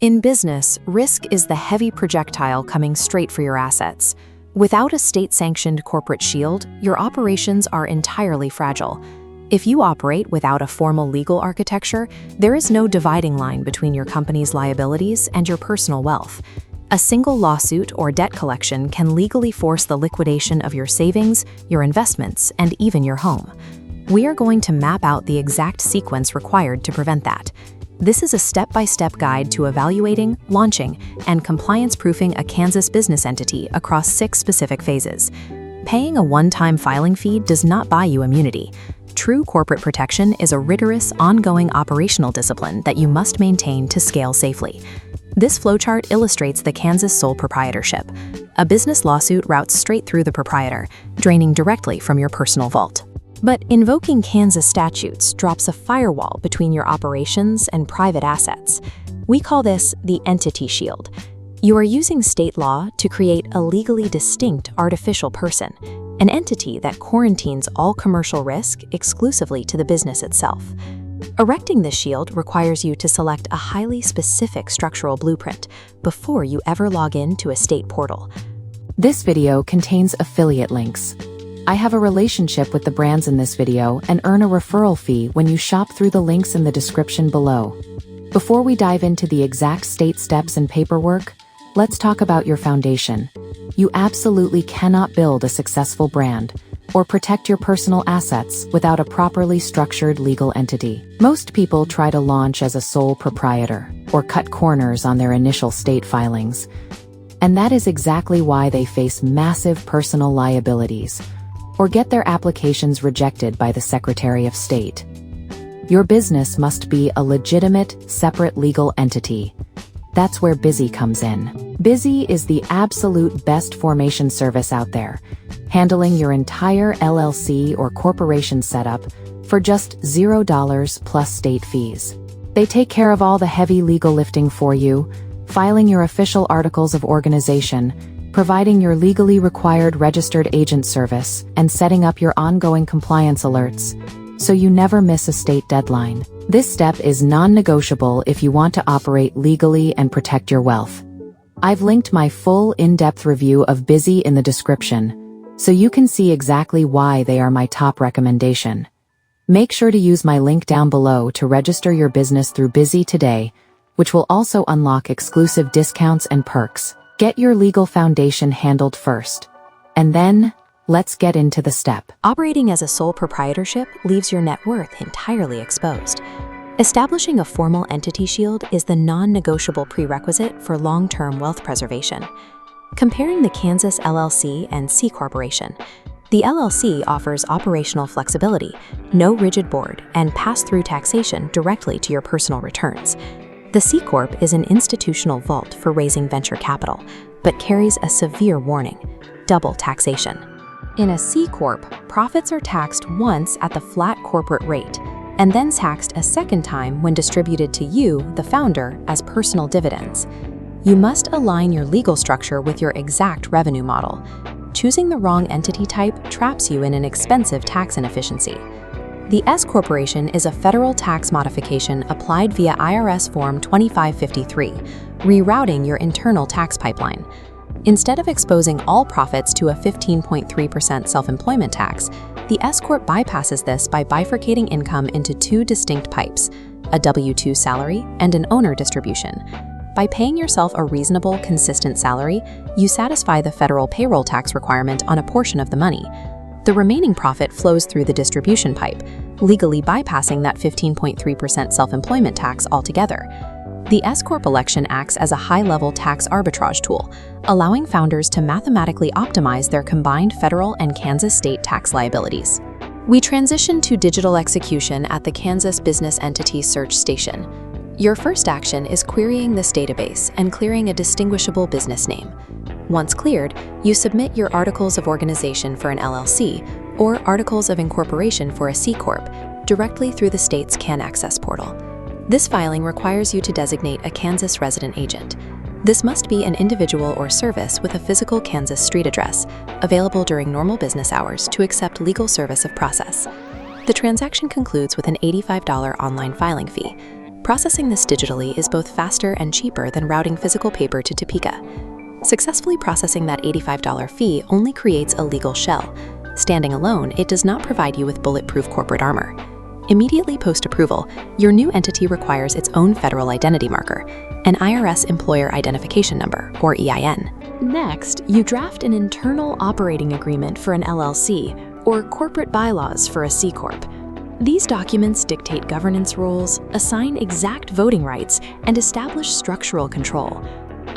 In business, risk is the heavy projectile coming straight for your assets. Without a state-sanctioned corporate shield, your operations are entirely fragile. If you operate without a formal legal architecture, there is no dividing line between your company's liabilities and your personal wealth. A single lawsuit or debt collection can legally force the liquidation of your savings, your investments, and even your home. We are going to map out the exact sequence required to prevent that. This is a step-by-step guide to evaluating, launching, and compliance-proofing a Kansas business entity across 6 specific phases. Paying a one-time filing fee does not buy you immunity. True corporate protection is a rigorous, ongoing operational discipline that you must maintain to scale safely. This flowchart illustrates the Kansas sole proprietorship. A business lawsuit routes straight through the proprietor, draining directly from your personal vault. But invoking Kansas statutes drops a firewall between your operations and private assets. We call this the entity shield. You are using state law to create a legally distinct artificial person, an entity that quarantines all commercial risk exclusively to the business itself. Erecting this shield requires you to select a highly specific structural blueprint before you ever log in to a state portal. This video contains affiliate links. I have a relationship with the brands in this video and earn a referral fee when you shop through the links in the description below. Before we dive into the exact state steps and paperwork, let's talk about your foundation. You absolutely cannot build a successful brand or protect your personal assets without a properly structured legal entity. Most people try to launch as a sole proprietor or cut corners on their initial state filings. And that is exactly why they face massive personal liabilities or get their applications rejected by the Secretary of State. Your business must be a legitimate, separate legal entity. That's where Busy comes in. Busy is the absolute best formation service out there, handling your entire LLC or corporation setup for just $0 plus state fees. They take care of all the heavy legal lifting for you, filing your official articles of organization, providing your legally required registered agent service, and setting up your ongoing compliance alerts, so you never miss a state deadline. This step is non-negotiable if you want to operate legally and protect your wealth. I've linked my full in-depth review of Busy in the description, so you can see exactly why they are my top recommendation. Make sure to use my link down below to register your business through Busy today, which will also unlock exclusive discounts and perks. Get your legal foundation handled first, and then let's get into the step. Operating as a sole proprietorship leaves your net worth entirely exposed. Establishing a formal entity shield is the non-negotiable prerequisite for long-term wealth preservation. Comparing the Kansas LLC and C-Corporation, the LLC offers operational flexibility, no rigid board, and pass-through taxation directly to your personal returns. The C-Corp is an institutional vault for raising venture capital, but carries a severe warning: double taxation. In a C-Corp, profits are taxed once at the flat corporate rate, and then taxed a second time when distributed to you, the founder, as personal dividends. You must align your legal structure with your exact revenue model. Choosing the wrong entity type traps you in an expensive tax inefficiency. The S-Corporation is a federal tax modification applied via IRS Form 2553, rerouting your internal tax pipeline. Instead of exposing all profits to a 15.3% self-employment tax, the S-Corp bypasses this by bifurcating income into 2 distinct pipes, a W-2 salary and an owner distribution. By paying yourself a reasonable, consistent salary, you satisfy the federal payroll tax requirement on a portion of the money. The remaining profit flows through the distribution pipe, legally bypassing that 15.3% self-employment tax altogether. The S-Corp election acts as a high-level tax arbitrage tool, allowing founders to mathematically optimize their combined federal and Kansas state tax liabilities. We transition to digital execution at the Kansas Business Entity Search Station. Your first action is querying this database and clearing a distinguishable business name. Once cleared, you submit your articles of organization for an LLC or articles of incorporation for a C-Corp directly through the state's CanAccess portal. This filing requires you to designate a Kansas resident agent. This must be an individual or service with a physical Kansas street address, available during normal business hours to accept legal service of process. The transaction concludes with an $85 online filing fee. Processing this digitally is both faster and cheaper than routing physical paper to Topeka. Successfully processing that $85 fee only creates a legal shell. Standing alone, it does not provide you with bulletproof corporate armor. Immediately post-approval, your new entity requires its own federal identity marker, an IRS Employer Identification Number, or EIN. Next, you draft an internal operating agreement for an LLC, or corporate bylaws for a C-Corp. These documents dictate governance rules, assign exact voting rights, and establish structural control.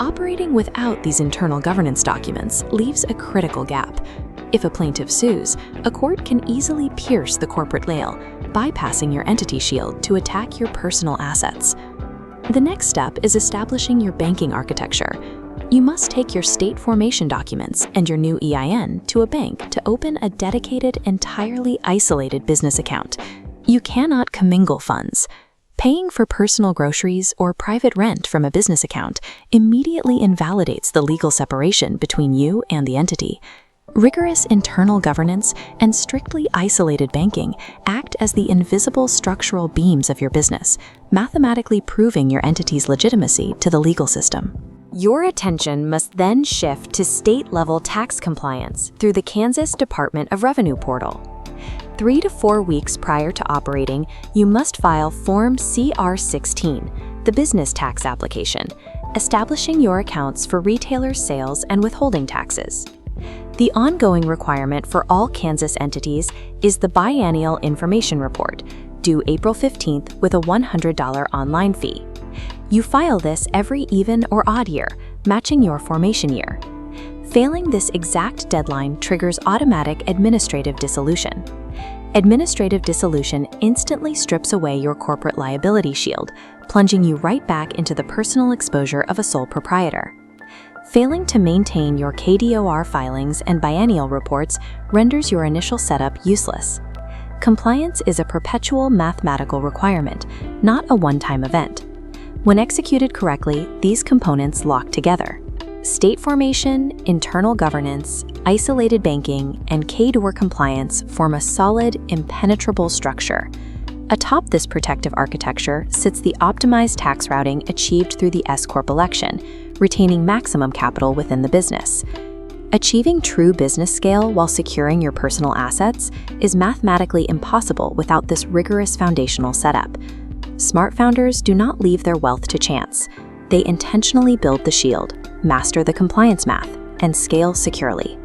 Operating without these internal governance documents leaves a critical gap. If a plaintiff sues, a court can easily pierce the corporate veil, bypassing your entity shield to attack your personal assets. The next step is establishing your banking architecture. You must take your state formation documents and your new EIN to a bank to open a dedicated, entirely isolated business account. You cannot commingle funds. Paying for personal groceries or private rent from a business account immediately invalidates the legal separation between you and the entity. Rigorous internal governance and strictly isolated banking act as the invisible structural beams of your business, mathematically proving your entity's legitimacy to the legal system. Your attention must then shift to state-level tax compliance through the Kansas Department of Revenue portal. 3 to 4 weeks prior to operating, you must file Form CR-16, the business tax application, establishing your accounts for retailers' sales and withholding taxes. The ongoing requirement for all Kansas entities is the biennial information report, due April 15th with a $100 online fee. You file this every even or odd year, matching your formation year. Failing this exact deadline triggers automatic administrative dissolution. Administrative dissolution instantly strips away your corporate liability shield, plunging you right back into the personal exposure of a sole proprietor. Failing to maintain your KDOR filings and biennial reports renders your initial setup useless. Compliance is a perpetual mathematical requirement, not a one-time event. When executed correctly, these components lock together. State formation, internal governance, isolated banking, and KDOR compliance form a solid, impenetrable structure. Atop this protective architecture sits the optimized tax routing achieved through the S-Corp election, retaining maximum capital within the business. Achieving true business scale while securing your personal assets is mathematically impossible without this rigorous foundational setup. Smart founders do not leave their wealth to chance. They intentionally build the shield, master the compliance math, and scale securely.